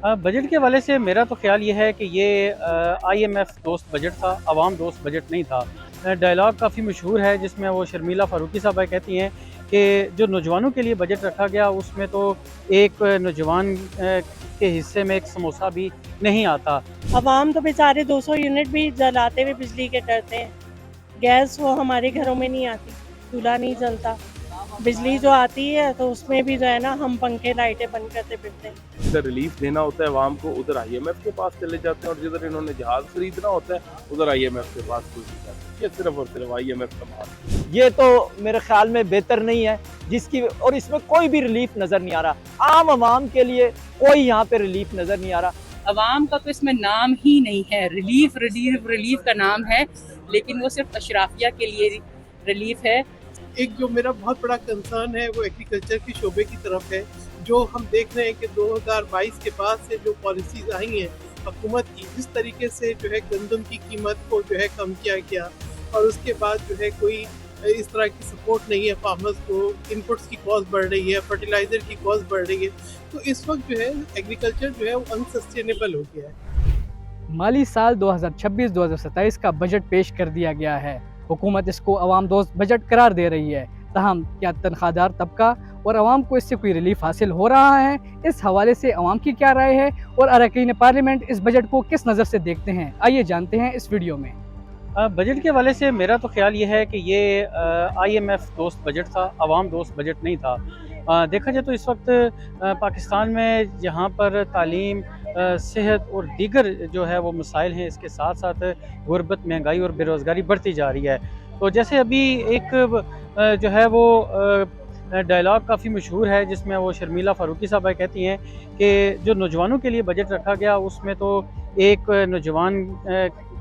Budget के हवाले से मेरा तो ख़्याल ये है कि ये आईएमएफ दोस्त बजट था, अवाम दोस्त बजट नहीं था। डायलॉग काफ़ी मशहूर है जिसमें वो शर्मिला फ़ारूकी साहबा कहती हैं कि जो नौजवानों के लिए बजट रखा गया उसमें तो एक नौजवान के हिस्से में एक समोसा भी नहीं आता। अवाम तो बेचारे 200 यूनिट भी जलाते हुए बिजली के डरते हैं। गैस वो हमारे घरों में नहीं आती, चूल्हा नहीं जलता। बिजली जो आती है तो उसमें भी जो है ना हम पंखे लाइटें बंद करते फिरते हैं। जिधर रिलीफ देना होता है अवाम को उधर आईएमएफ के पास चले जाते हैं और जिधर इन्होंने जहाज खरीदना होता है उधर आईएमएफ के पास कोई नहीं जाता। ये सिर्फ और सिर्फ आईएमएफ का माल। ये तो मेरे ख्याल में बेहतर नहीं है जिसकी, और इसमें कोई भी रिलीफ नजर नहीं आ रहा। आम आवाम के लिए कोई यहाँ पे रिलीफ नजर नहीं आ रहा। अवाम का तो इसमें नाम ही नहीं है। रिलीफ रिलीफ रिलीफ का नाम है, लेकिन वो सिर्फ अशराफिया के लिए रिलीफ है। एक जो मेरा बहुत बड़ा कंसर्न है वो एग्रीकल्चर की शोबे की तरफ है। जो हम देख रहे हैं कि 2022 के बाद से जो पॉलिसीज आई हैं हुकूमत की, जिस तरीके से जो है गंदम की कीमत को जो है कम किया गया और उसके बाद जो है कोई इस तरह की सपोर्ट नहीं है फार्मर्स को। इनपुट्स की कॉस्ट बढ़ रही है, फर्टिलाइज़र की कॉस्ट बढ़ रही है, तो इस वक्त जो है एग्रीकल्चर जो है वो अनसस्टेनेबल हो गया है। माली साल 2026-2027 का बजट पेश कर दिया गया है। हुकूमत इसको अवाम दोस्त बजट करार दे रही है। तहम क्या तनख्वाहदार तबका और अवाम को इससे कोई रिलीफ हासिल हो रहा है? इस हवाले से अवाम की क्या राय है और अरकान पार्लियामेंट इस बजट को किस नज़र से देखते हैं, आइए जानते हैं इस वीडियो में। बजट के हवाले से मेरा तो ख़्याल ये है कि ये आईएमएफ दोस्त बजट था, अवाम दोस्त बजट नहीं था। देखा जाए तो इस वक्त पाकिस्तान में जहाँ पर तालीम, सेहत और दीगर जो है वो मसाइल हैं, इसके साथ साथ गुर्बत, महंगाई और बेरोज़गारी बढ़ती जा रही है। तो जैसे अभी एक जो है वो डायलॉग काफ़ी मशहूर है जिसमें वो शर्मिला फ़ारूकी साहबा कहती हैं कि जो नौजवानों के लिए बजट रखा गया उसमें तो एक नौजवान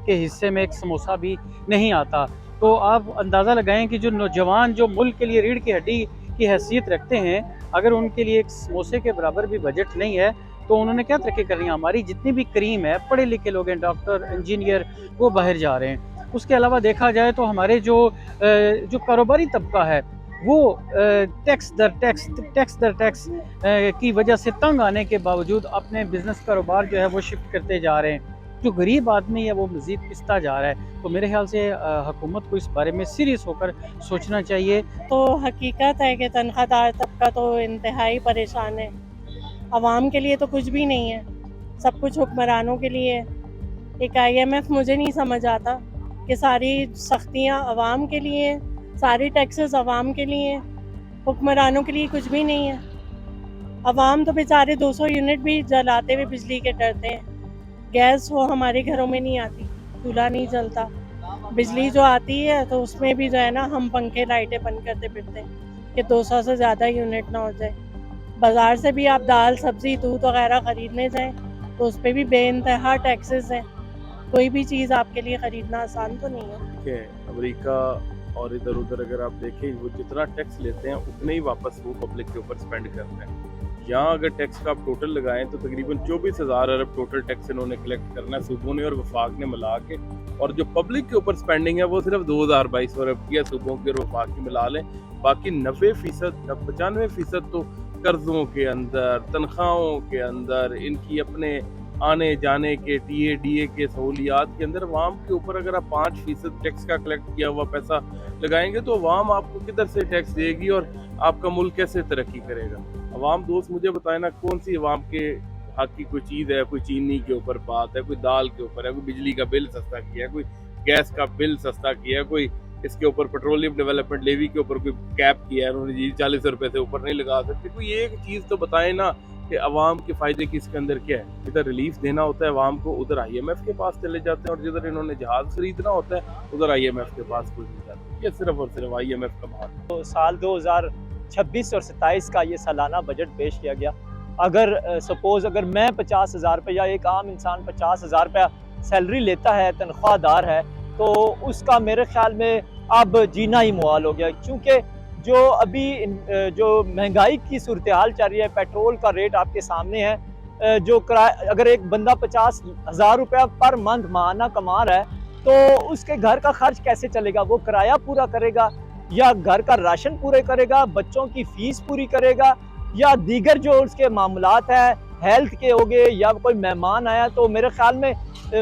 के हिस्से में एक समोसा भी नहीं आता। तो आप अंदाज़ा लगाएं कि जो नौजवान जो मुल्क के लिए रीढ़ की हड्डी की हैसियत रखते हैं, अगर उनके लिए एक समोसे के बराबर भी बजट नहीं है तो उन्होंने क्या तरक्की करनी है। हमारी जितनी भी करीम है, पढ़े लिखे लोग हैं, डॉक्टर, इंजीनियर, वो बाहर जा रहे हैं। उसके अलावा देखा जाए तो हमारे जो कारोबारी तबका है वो टैक्स दर टैक्स की वजह से तंग आने के बावजूद अपने बिजनेस कारोबार जो है वो शिफ्ट करते जा रहे हैं। जो गरीब आदमी है वो मज़ीद पिसता जा रहा है। तो मेरे ख्याल से हुकूमत को इस बारे में सीरियस होकर सोचना चाहिए। तो हकीकत है कि तनख्वाहदार तबका तो इंतहाई परेशान है। अवाम के लिए तो कुछ भी नहीं है, सब कुछ हुक्मरानों के लिए है। एक आईएमएफ मुझे नहीं समझ आता कि सारी सख्तियाँ अवाम के लिए हैं, सारी टैक्सेस अवाम के लिए हैं, हुक्मरानों के लिए कुछ भी नहीं है। अवाम तो बेचारे 200 यूनिट भी जलाते हुए बिजली के डरते हैं। गैस वो हमारे घरों में नहीं आती, चूल्हा नहीं जलता। बिजली जो आती है तो उसमें भी जो है ना हम पंखे लाइटें बंद करते फिरते हैं कि 200 से ज़्यादा यूनिट ना हो जाए। बाज़ार से भी आप दाल, सब्ज़ी, दूध वगैरह ख़रीदने जाएं तो उस पर भी बेइंतहा टैक्सेस हैं। कोई भी चीज़ आपके लिए ख़रीदना आसान तो नहीं है। कि अमेरिका और इधर उधर अगर आप देखें वो जितना टैक्स लेते हैं उतने ही वापस वो पब्लिक के ऊपर स्पेंड करते हैं। यहाँ अगर टैक्स का आप टोटल लगाएं तो तकरीबन 24,000 अरब टोटल टैक्स इन्होंने कलेक्ट करना है सूबों ने और वफाक ने मिला के। और जो पब्लिक के ऊपर स्पेंडिंग है वो सिर्फ 2022 अरब की है सूबों के और वफाक की मिला लें। बाकी 90%, 95% तो कर्जों के अंदर, तनख्वाहों के अंदर, इनकी अपने आने जाने के टीए डीए के सहूलियात के अंदर अवाम के ऊपर अगर आप 5% टैक्स का कलेक्ट किया हुआ पैसा लगाएंगे तो अवाम आपको किधर से टैक्स देगी और आपका मुल्क कैसे तरक्की करेगा। अवाम दोस्त मुझे बताए ना, कौन सी अवाम के हक की कोई चीज़ है? कोई चीनी के ऊपर बात है, कोई दाल के ऊपर है, कोई बिजली का बिल सस्ता किया है, कोई गैस का बिल सस्ता किया है, कोई इसके ऊपर पेट्रोलियम डेवलपमेंट लेवी के ऊपर कोई कैप किया है उन्होंने जी 40 रुपए से ऊपर नहीं लगा सकते। कोई एक चीज़ तो बताएं ना कि अवाम के फ़ायदे की इसके अंदर क्या है। जिधर रिलीफ देना होता है अवाम को उधर आईएमएफ के पास चले जाते हैं और जिधर इन्होंने जहाज खरीदना होता है उधर आईएमएफ के पास कोई नहीं जाता। ये सिर्फ और सिर्फ आईएमएफ का माल। तो साल 2026 और 27 का ये सालाना बजट पेश किया गया। अगर सपोज अगर मैं 50,000 रुपये या एक आम इंसान 50,000 रुपया सैलरी लेता है, तनख्वाहदार है, तो उसका मेरे ख्याल में अब जीना ही मुहाल हो गया। क्योंकि जो अभी जो महंगाई की सूरत हाल चल रही है, पेट्रोल का रेट आपके सामने है, जो अगर एक बंदा 50,000 रुपया पर मंथ माहाना कमा रहा है तो उसके घर का खर्च कैसे चलेगा? वो किराया पूरा करेगा या घर का राशन पूरे करेगा, बच्चों की फीस पूरी करेगा या दीगर जो उसके मामलात है हेल्थ के हो गए या कोई मेहमान आया, तो मेरे ख्याल में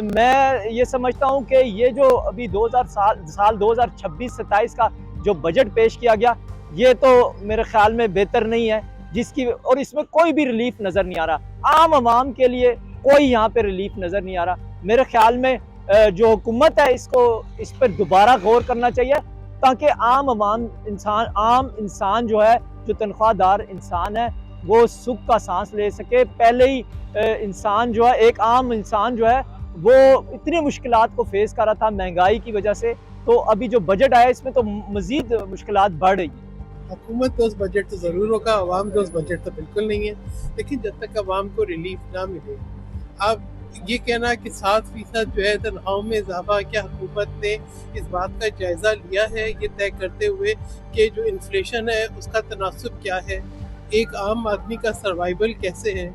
मैं ये समझता हूँ कि ये जो अभी 2026-27 का जो बजट पेश किया गया, ये तो मेरे ख्याल में बेहतर नहीं है, जिसकी और इसमें कोई भी रिलीफ नज़र नहीं आ रहा। आम आवाम के लिए कोई यहाँ पे रिलीफ नज़र नहीं आ रहा। मेरे ख्याल में जो हुकूमत है इस पर दोबारा गौर करना चाहिए, ताकि आम इंसान जो है, जो तनख्वाहदार इंसान है, वो सुख का सांस ले सके। पहले ही इंसान जो है, एक आम इंसान जो है, वो इतनी मुश्किलात को फेस कर रहा था महंगाई की वजह से, तो अभी जो बजट आया इसमें तो मजीद मुश्किलात बढ़ रही है। हुकूमत दोस्त बजट तो ज़रूर होगा, अवाम दोस्त बजट तो बिल्कुल नहीं है। लेकिन जब तक अवाम को रिलीफ ना मिले, अब ये कहना कि 7% जो है तनख्वाहों में इजाफा, क्या हुकूमत ने इस बात का जायज़ा लिया है ये तय करते हुए कि जो इन्फ्लेशन है उसका तनासुब क्या है, एक आम आदमी का सर्वाइवल कैसे है।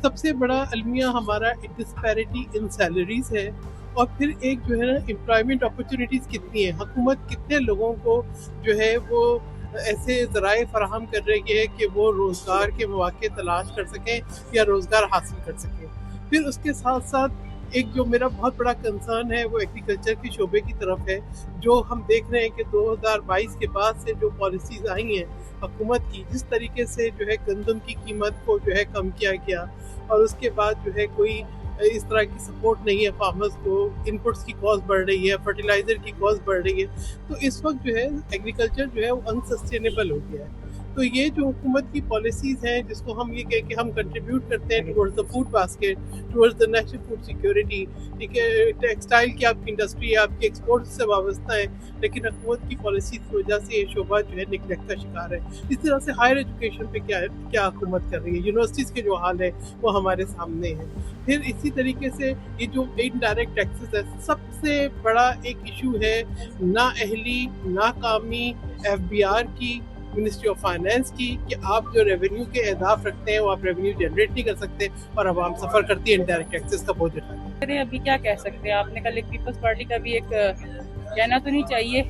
सबसे बड़ा अलमिया हमारा डिस्पैरिटी इन सैलरीज है, और फिर एक जो है ना एम्प्लॉयमेंट अपॉर्चुनिटीज़ कितनी है, हुकूमत कितने लोगों को जो है वो ऐसे ज़राए फराहम कर रही है कि वो रोज़गार के मौके तलाश कर सकें या रोज़गार हासिल कर सकें। फिर उसके साथ साथ एक जो मेरा बहुत बड़ा कंसर्न है वो एग्रीकल्चर के शोबे की तरफ है, जो हम देख रहे हैं कि 2022 के बाद से जो पॉलिसीज़ आई हैं हुकूमत की, जिस तरीके से जो है गंदम की कीमत को जो है कम किया गया, और उसके बाद जो है कोई इस तरह की सपोर्ट नहीं है फार्मर्स को, इनपुट्स की कॉस्ट बढ़ रही है, फर्टिलाइज़र की कॉस्ट बढ़ रही है, तो इस वक्त जो है एग्रीकल्चर जो है वो अनसस्टेनेबल हो गया है। तो ये जो हुकूमत की पॉलिसीज़ हैं, जिसको हम ये कह के हम कंट्रीब्यूट करते हैं towards the food basket, towards the national food security, ठीक है, टेक्सटाइल की आपकी इंडस्ट्री है, आपकी एक्सपोर्ट से वाबस्ता है, लेकिन हुकूमत की पॉलिसी की वजह से ये शोबा जो है निगलेक्ट का शिकार है। इस तरह से हायर एजुकेशन पे क्या हुकूमत कर रही है, यूनिवर्सिटीज़ के जो हाल है वो हमारे सामने है। फिर इसी तरीके से ये जो इनडायरेक्ट टैक्सेस है, सबसे बड़ा एक इशू है नाअहली, नाकामी FBR की, मिनिस्ट्री ऑफ फाइनेंस की, कि आप जो रेवेन्यू के अहदाफ रखते हैं वो आप रेवेन्यू जनरेट नहीं कर सकते, और आवाम सफ़र करती है इनडायरेक्ट टैक्सेस का बोझ उठाती है। अभी क्या कह सकते हैं, आपने कल एक पीपल्स पार्टी का भी एक कहना तो नहीं चाहिए,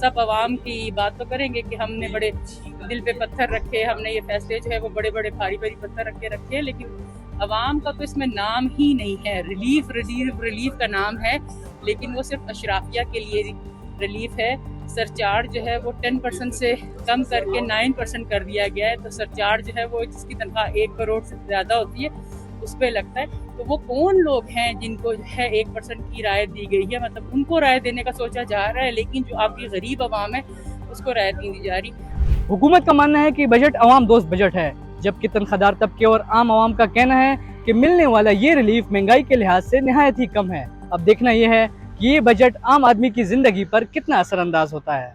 सब आवाम की बात तो करेंगे कि हमने बड़े दिल पे पत्थर रखे, हमने ये फैसले जो है वो बड़े बड़े भारी भारी पत्थर रखे हैं, लेकिन आवाम का तो इसमें नाम ही नहीं है। रिलीफ का नाम है, लेकिन वो सिर्फ अशराफिया के लिए रिलीफ है। सरचार्ज जो है वो 10% से कम करके 9% कर दिया गया है, तो सरचार्ज जो है वो जिसकी तनख्वाह 1 करोड़ से ज़्यादा होती है उस पर लगता है। तो वो कौन लोग हैं जिनको जो है 1% की राय दी गई है, मतलब उनको राय देने का सोचा जा रहा है, लेकिन जो आपकी गरीब आवाम है उसको राय नहीं दी जा रही। हुकूमत का मानना है कि बजट अवाम दोस्त बजट है, जबकि तनख्वाहदार तबके और आम आवाम का कहना है कि मिलने वाला ये रिलीफ महंगाई के लिहाज से निहायत ही कम है। अब देखना यह है कि ये बजट आम आदमी की ज़िंदगी पर कितना असरअंदाज होता है।